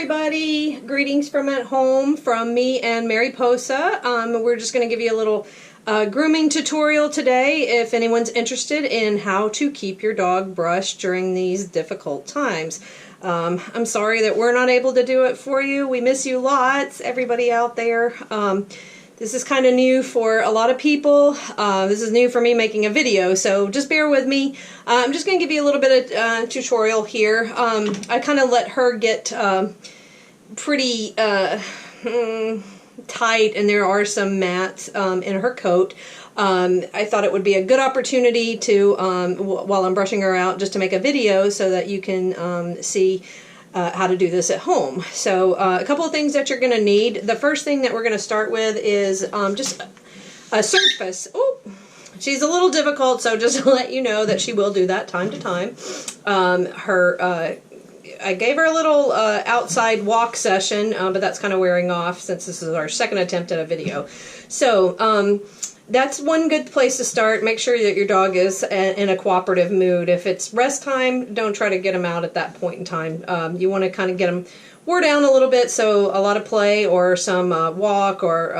everybody, greetings from at home from me and Mary Posa. We're just going to give you a little grooming tutorial today if anyone's interested in how to keep your dog brushed during these difficult times. I'm sorry that we're not able to do it for you. We miss you lots, everybody out there. This is kind of new for a lot of people. This is new for me making a video, so just bear with me. I'm just going to give you a little bit of tutorial here. I kind of let her get pretty tight, and there are some mats in her coat. I thought it would be a good opportunity to, while I'm brushing her out, just to make a video so that you can see how to do this at home. So a couple of things that you're going to need. The first thing that we're going to start with is just a surface. Oh, she's a little difficult, so just to let you know that she will do that time to time. I gave her a little outside walk session, but that's kind of wearing off since this is our second attempt at a video. So that's one good place to start. Make sure that your dog is in a cooperative mood. If it's rest time, don't try to get them out at that point in time. You want to kind of get them wore down a little bit, so a lot of play or some walk or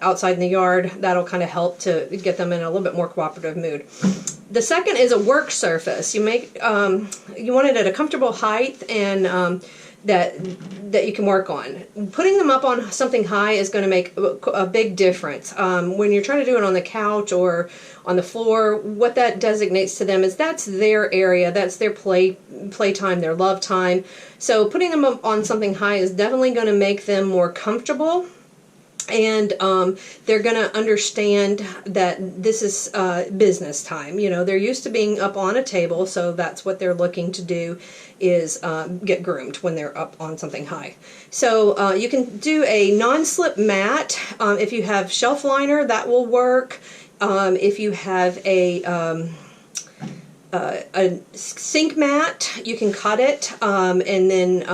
outside in the yard, that'll kind of help to get them in a little bit more cooperative mood. The second is a work surface. You want it at a comfortable height and that you can work on. Putting them up on something high is going to make a big difference. When you're trying to do it on the couch or on the floor, what that designates to them is that's their area, that's their playtime, their love time. So putting them up on something high is definitely going to make them more comfortable. And they're going to understand that this is business time. You know, they're used to being up on a table, so that's what they're looking to do is get groomed when they're up on something high. So you can do a non-slip mat. If you have shelf liner, that will work. If you have a sink mat, you can cut it, and then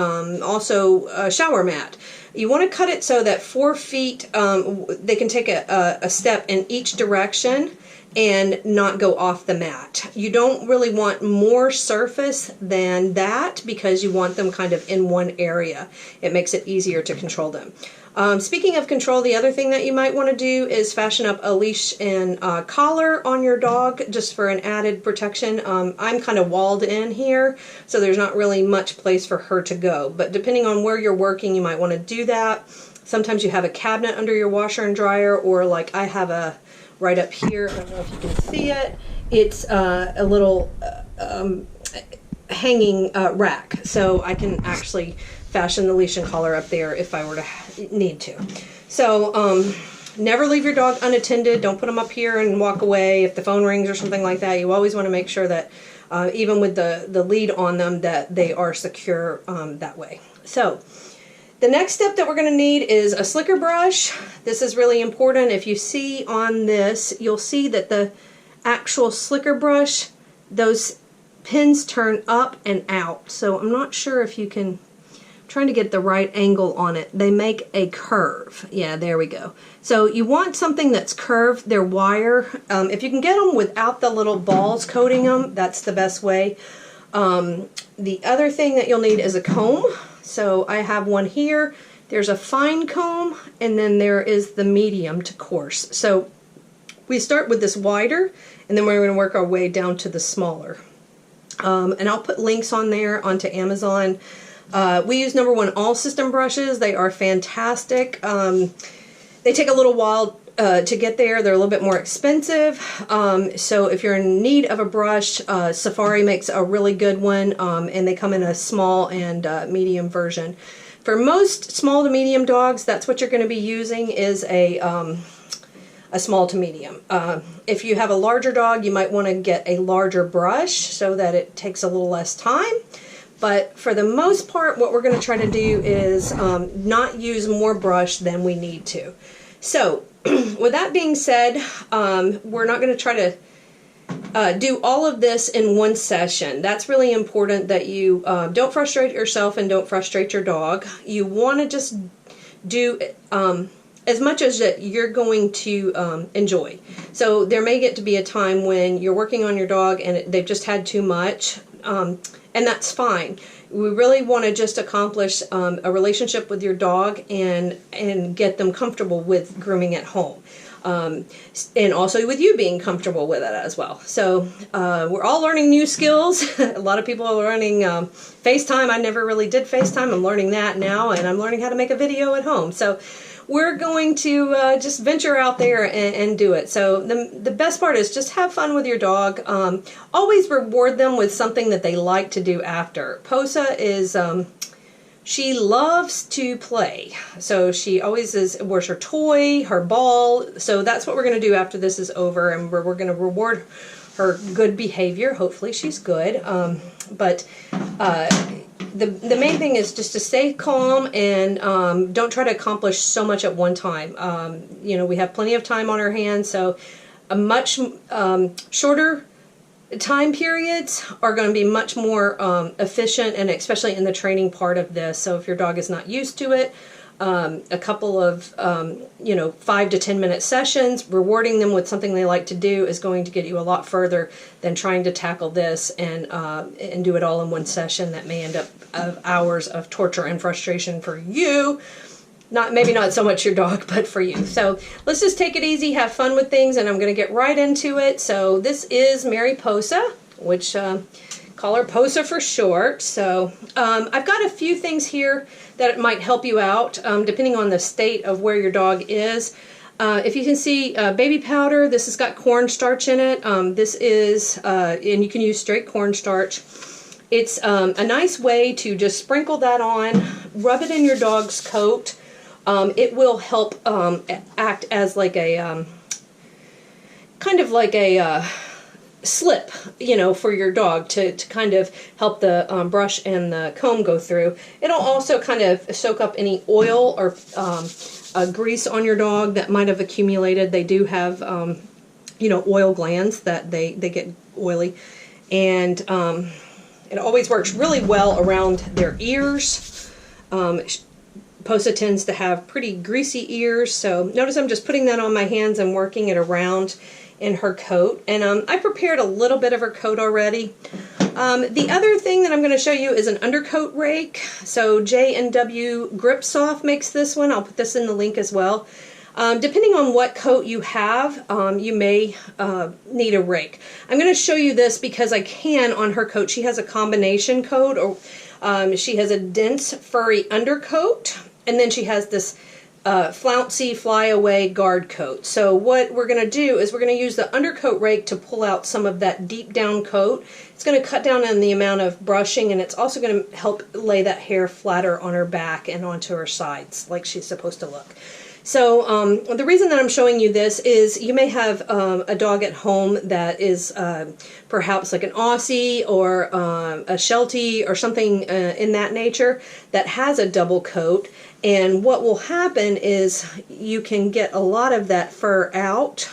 also a shower mat. You want to cut it so that 4 feet, they can take a step in each direction and not go off the mat. You don't really want more surface than that because you want them kind of in one area. It makes it easier to control them. Speaking of control, the other thing that you might want to do is fashion up a leash and collar on your dog just for an added protection. I'm kind of walled in here, so there's not really much place for her to go. But depending on where you're working, you might want to do that. Sometimes you have a cabinet under your washer and dryer, or like I have a right up here. I don't know if you can see it. It's a little hanging rack, so I can actually fashion the leash and collar up there if I were to need to. So never leave your dog unattended. Don't put them up here and walk away. If the phone rings or something like that, you always want to make sure that even with the lead on them, that they are secure that way. So the next step that we're going to need is a slicker brush. This is really important. If you see on this, you'll see that the actual slicker brush, those pins turn up and out. So I'm not sure if you can, trying to get the right angle on it. They make a curve. Yeah, there we go. So you want something that's curved. They're wire. If you can get them without the little balls coating them, that's the best way. The other thing that you'll need is a comb. So I have one here. There's a fine comb, and then there is the medium to coarse. So we start with this wider, and then we're going to work our way down to the smaller. And I'll put links on there onto Amazon. We use No. 1 All System brushes. They are fantastic. They take a little while to get there. They're a little bit more expensive. So if you're in need of a brush, Safari makes a really good one, and they come in a small and medium version. For most small to medium dogs, that's what you're going to be using is a small to medium. If you have a larger dog, you might want to get a larger brush so that it takes a little less time. But for the most part, what we're going to try to do is not use more brush than we need to. So with that being said, we're not going to try to do all of this in one session. That's really important that you don't frustrate yourself and don't frustrate your dog. You want to just do as much as that you're going to enjoy. So there may get to be a time when you're working on your dog and they've just had too much. And that's fine. we really want to just accomplish a relationship with your dog and get them comfortable with grooming at home. And also with you being comfortable with it as well. So we're all learning new skills. A lot of people are learning FaceTime. I never really did FaceTime. I'm learning that now, and I'm learning how to make a video at home. So we're going to just venture out there and do it. So the best part is just have fun with your dog. Always reward them with something that they like to do after. Posa is... she loves to play, so she always wears her toy, her ball, so that's what we're going to do after this is over, and we're going to reward her good behavior. Hopefully she's good, but the main thing is just to stay calm and don't try to accomplish so much at one time. You know, we have plenty of time on our hands, so a much shorter time periods are going to be much more efficient, and especially in the training part of this. So if your dog is not used to it, a couple of 5 to 10 minute sessions, rewarding them with something they like to do is going to get you a lot further than trying to tackle this and do it all in one session. That may end up hours of torture and frustration for you. Maybe not so much your dog, but for you. So let's just take it easy, have fun with things, and I'm going to get right into it. So this is Mary Posa, which call her Posa for short. So I've got a few things here that might help you out, depending on the state of where your dog is. If you can see baby powder, this has got cornstarch in it. This is, and you can use straight cornstarch. It's a nice way to just sprinkle that on, rub it in your dog's coat. It will help act as like a kind of like a slip, for your dog to kind of help the brush and the comb go through. It'll also kind of soak up any oil or grease on your dog that might have accumulated. They do have oil glands that they get oily, and it always works really well around their ears. Posa tends to have pretty greasy ears, so notice I'm just putting that on my hands and working it around in her coat. And I prepared a little bit of her coat already. The other thing that I'm going to show you is an undercoat rake. So J&W Grip Soft makes this one. I'll put this in the link as well. Depending on what coat you have, you may need a rake. I'm going to show you this because I can on her coat. She has a combination coat, or she has a dense furry undercoat, and then she has this flouncy flyaway guard coat. So what we're going to do is we're going to use the undercoat rake to pull out some of that deep down coat. It's going to cut down on the amount of brushing, and it's also going to help lay that hair flatter on her back and onto her sides like she's supposed to look. So the reason that I'm showing you this is you may have a dog at home that is perhaps like an Aussie or a Sheltie or something in that nature that has a double coat, and what will happen is you can get a lot of that fur out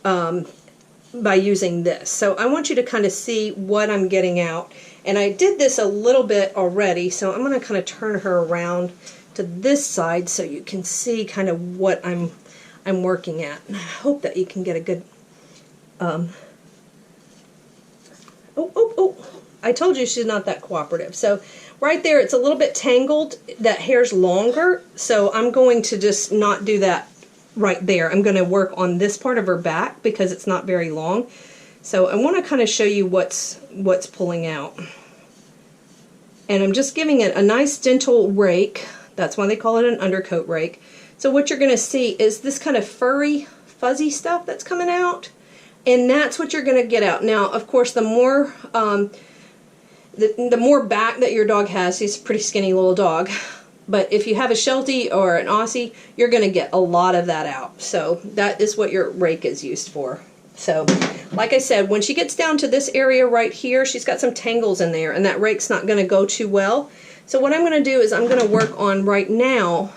by using this. So I want you to kind of see what I'm getting out, and I did this a little bit already, so I'm going to kind of turn her around to this side so you can see kind of what I'm working at. And I hope that you can get a good I told you she's not that cooperative. So right there, it's a little bit tangled. That hair's longer, so I'm going to just not do that right there. I'm going to work on this part of her back because it's not very long. So I want to kind of show you what's pulling out. And I'm just giving it a nice gentle rake. That's why they call it an undercoat rake. So what you're going to see is this kind of furry, fuzzy stuff that's coming out, and that's what you're going to get out. Now, of course, the more back that your dog has, he's a pretty skinny little dog, but if you have a Sheltie or an Aussie, you're going to get a lot of that out. So that is what your rake is used for. So, like I said, when she gets down to this area right here, she's got some tangles in there, and that rake's not going to go too well. So what I'm going to do is I'm going to work on right now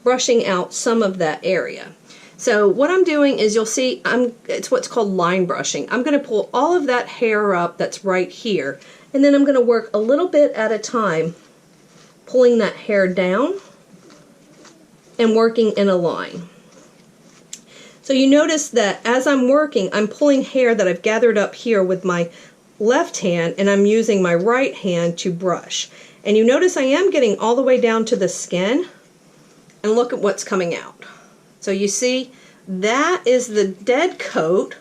brushing out some of that area. So what I'm doing is, you'll see, it's what's called line brushing. I'm going to pull all of that hair up that's right here, and then I'm going to work a little bit at a time, pulling that hair down and working in a line. So you notice that as I'm working, I'm pulling hair that I've gathered up here with my left hand and I'm using my right hand to brush. And you notice I am getting all the way down to the skin, and look at what's coming out. So you see, that is the dead coat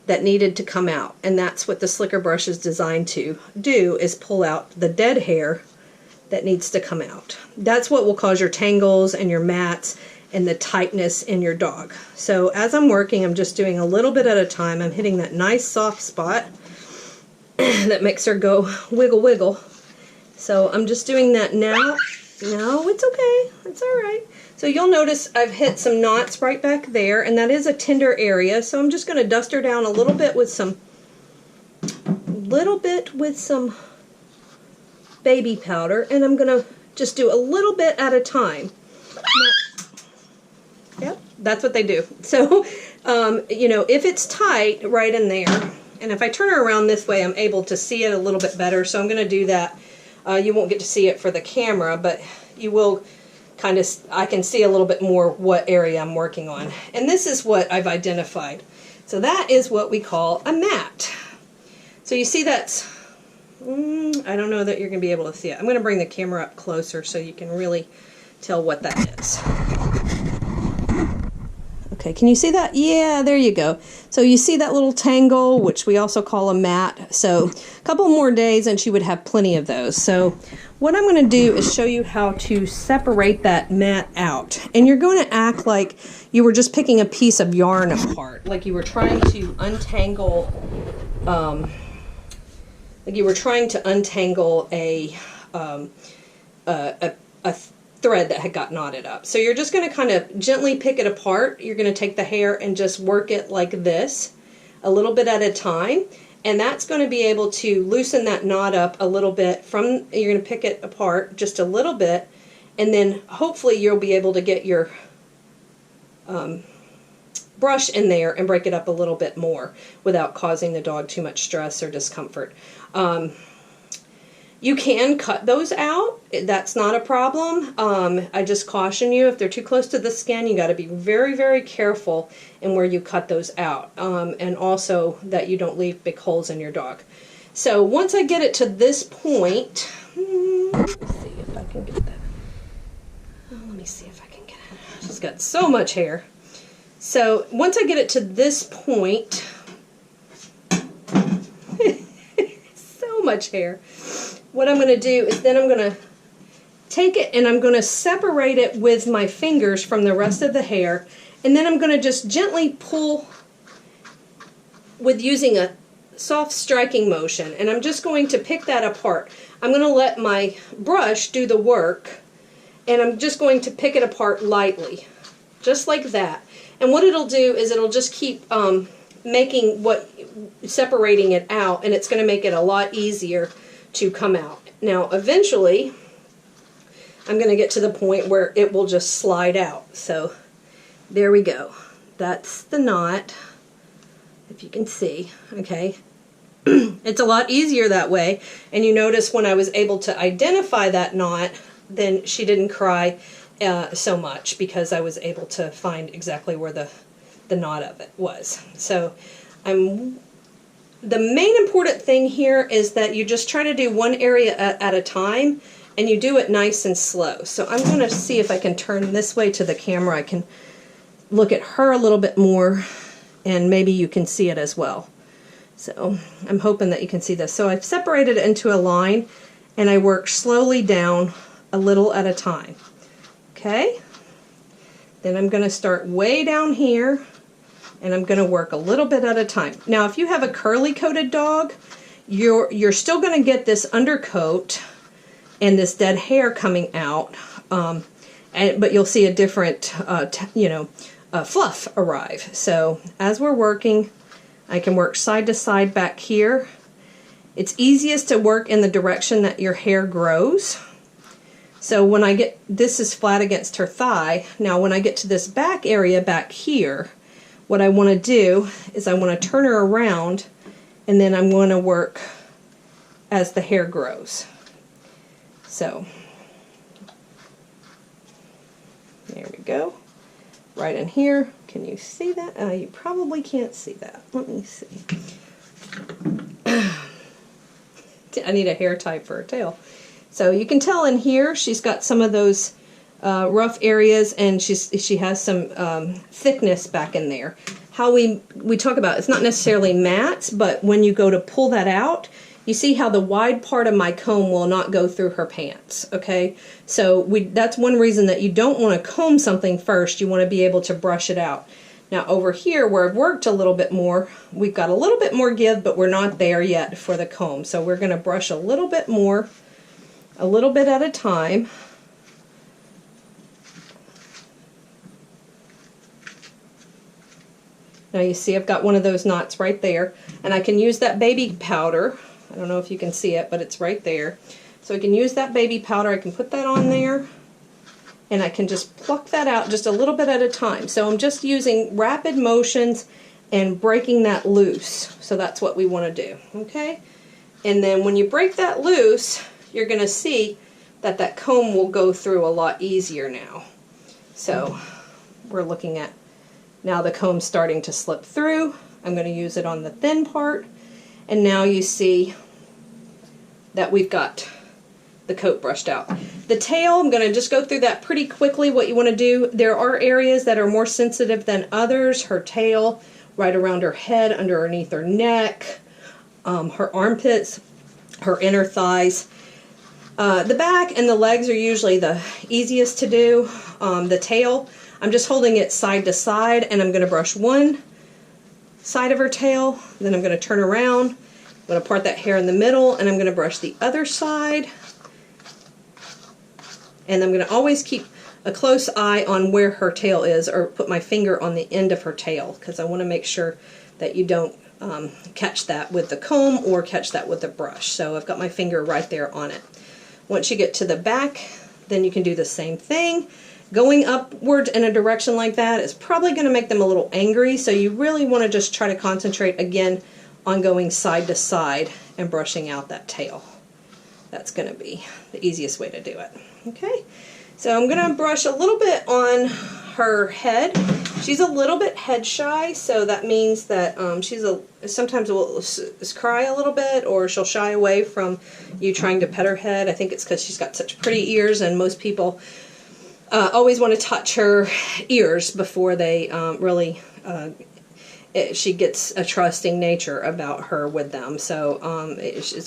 that needed to come out, and that's what the slicker brush is designed to do, is pull out the dead hair that needs to come out. That's what will cause your tangles and your mats and the tightness in your dog. So as I'm working, I'm just doing a little bit at a time. I'm hitting that nice soft spot that makes her go wiggle wiggle. So I'm just doing that now. No, it's okay. It's all right. So you'll notice I've hit some knots right back there, and that is a tender area. So I'm just going to dust her down a little bit with some baby powder, and I'm going to just do a little bit at a time. Yep, that's what they do. So, you know, if it's tight right in there, and if I turn her around this way, I'm able to see it a little bit better. So I'm going to do that. You won't get to see it for the camera, but you will kind of, I can see a little bit more what area I'm working on. And this is what I've identified. So that is what we call a mat. So you see that's, I don't know that you're going to be able to see it. I'm going to bring the camera up closer so you can really tell what that is. Okay, can you see that? Yeah, there you go. So you see that little tangle, which we also call a mat. So a couple more days and she would have plenty of those. So what I'm going to do is show you how to separate that mat out. And you're going to act like you were just picking a piece of yarn apart, like you were trying to untangle, a thread that had got knotted up. So you're just going to kind of gently pick it apart. You're going to take the hair and just work it like this, a little bit at a time, and that's going to be able to loosen that knot up a little bit. You're going to pick it apart just a little bit, and then hopefully you'll be able to get your brush in there and break it up a little bit more without causing the dog too much stress or discomfort. You can cut those out. That's not a problem. I just caution you, if they're too close to the skin, you got to be very, very careful in where you cut those out. And also that you don't leave big holes in your dog. So once I get it to this point, let's see if I can get that. Let me see if I can get it. She's got so much hair. So once I get it to this point, so much hair. What I'm going to do is then I'm going to take it and I'm going to separate it with my fingers from the rest of the hair, and then I'm going to just gently pull with using a soft striking motion, and I'm just going to pick that apart. I'm going to let my brush do the work, and I'm just going to pick it apart lightly, just like that. And what it'll do is it'll just keep separating it out, and it's going to make it a lot easier to come out. Now eventually I'm going to get to the point where it will just slide out. So there we go. That's the knot, if you can see. Okay, it's a lot easier that way, and you notice when I was able to identify that knot, then she didn't cry so much, because I was able to find exactly where the knot of it was. So the main important thing here is that you just try to do one area at a time, and you do it nice and slow. So I'm going to see if I can turn this way to the camera. I can look at her a little bit more, and maybe you can see it as well. So I'm hoping that you can see this. So I've separated it into a line, and I work slowly down a little at a time. Okay? Then I'm going to start way down here, and I'm going to work a little bit at a time. Now, if you have a curly coated dog, you're still going to get this undercoat and this dead hair coming out, but you'll see a different, fluff arrive. So as we're working, I can work side to side back here. It's easiest to work in the direction that your hair grows. So when I get, this is flat against her thigh. Now when I get to this back area back here, what I want to do is I want to turn her around, and then I'm going to work as the hair grows. So there we go. Right in here. Can you see that? You probably can't see that. Let me see. I need a hair tie for her tail. So you can tell in here she's got some of those rough areas, and she has some thickness back in there. How we talk about, it's not necessarily mats, but when you go to pull that out, you see how the wide part of my comb will not go through her pants, okay? So that's one reason that you don't want to comb something first. You want to be able to brush it out. Now over here where I've worked a little bit more, we've got a little bit more give, but we're not there yet for the comb. So we're going to brush a little bit more, a little bit at a time. Now you see I've got one of those knots right there, and I can use that baby powder. I don't know if you can see it, but it's right there. So I can use that baby powder, I can put that on there, and I can just pluck that out just a little bit at a time. So I'm just using rapid motions and breaking that loose. So that's what we want to do, okay? And then when you break that loose, you're going to see that that comb will go through a lot easier now. So we're looking at now the comb's starting to slip through. I'm going to use it on the thin part. And now you see that we've got the coat brushed out. The tail, I'm going to just go through that pretty quickly. What you want to do, there are areas that are more sensitive than others. Her tail, right around her head, underneath her neck, her armpits, her inner thighs. The back and the legs are usually the easiest to do. The tail, I'm just holding it side to side, and I'm going to brush one side of her tail, then I'm going to turn around, I'm going to part that hair in the middle, and I'm going to brush the other side. And I'm going to always keep a close eye on where her tail is, or put my finger on the end of her tail, because I want to make sure that you don't catch that with the comb or catch that with the brush. So I've got my finger right there on it. Once you get to the back, then you can do the same thing. Going upward in a direction like that is probably going to make them a little angry, so you really want to just try to concentrate again on going side to side and brushing out that tail. That's going to be the easiest way to do it. Okay, so I'm going to brush a little bit on her head. She's a little bit head shy, so that means that sometimes will cry a little bit, or she'll shy away from you trying to pet her head. I think it's because she's got such pretty ears, and most people always want to touch her ears before they really, she gets a trusting nature about her with them. So it's